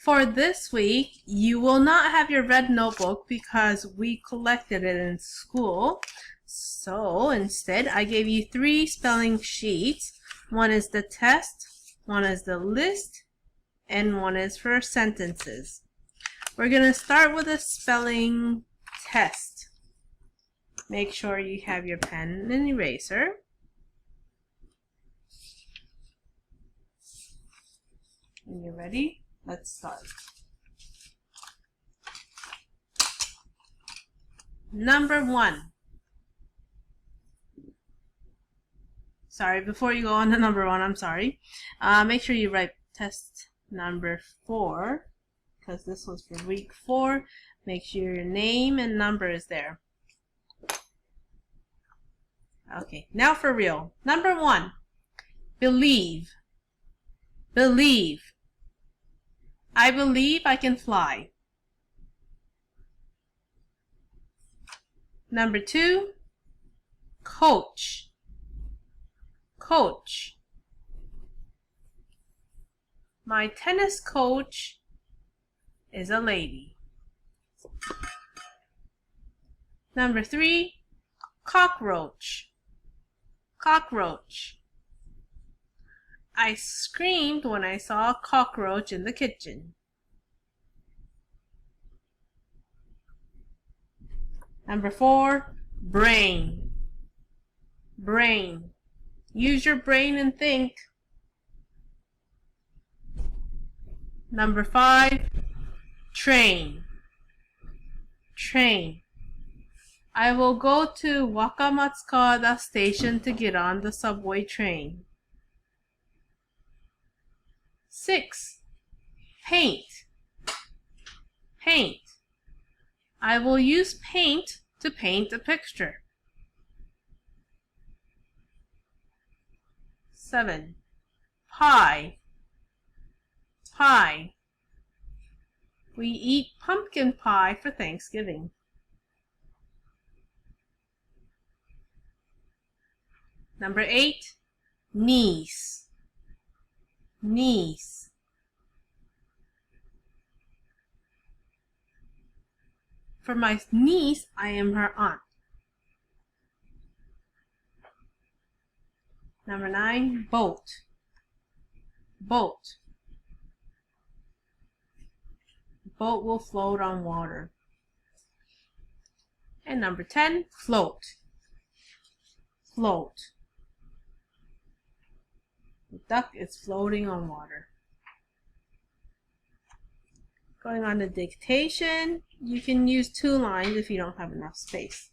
For this week, you will not have your red notebook because we collected it in school. So instead, I gave you 3 spelling sheets. One is the test, one is the list, and one is for sentences. We're going to start with a spelling test. Make sure you have your pen and eraser. When you're ready, let's start. Number 1. Sorry, before you go on to number 1, I'm sorry. Make sure you write test number 4, because this was for week 4. Make sure your name and number is there. Okay, now for real. Number 1, believe. Believe. I believe I can fly. Number 2, coach. Coach. My tennis coach is a lady. Number 3, cockroach. Cockroach. I screamed when I saw a cockroach in the kitchen. Number 4, brain. Brain. Use your brain and think. Number 5, train. Train. I will go to Wakamatsuka station to get on the subway train. 6, paint. Paint. I will use paint to paint a picture. 7, pie. Pie. We eat pumpkin pie for Thanksgiving. Number 8, niece. Niece. For my niece, I am her aunt. Number 9, boat. Boat. Boat will float on water. And number 10, float. Float. The duck is floating on water. Going on to dictation, you can use 2 lines if you don't have enough space.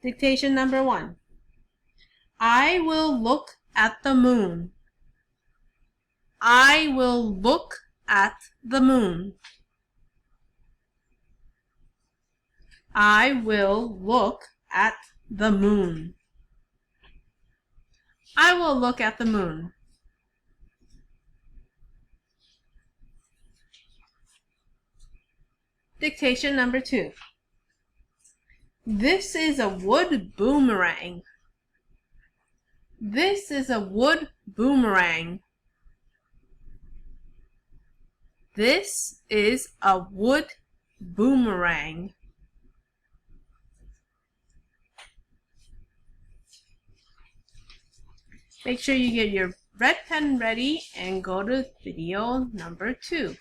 Dictation number 1. I will look at the moon. I will look at the moon. I will look at the moon. I will look at the moon. Dictation number 2. This is a wood boomerang. This is a wood boomerang. This is a wood boomerang. Make sure you get your red pen ready and go to video number 2.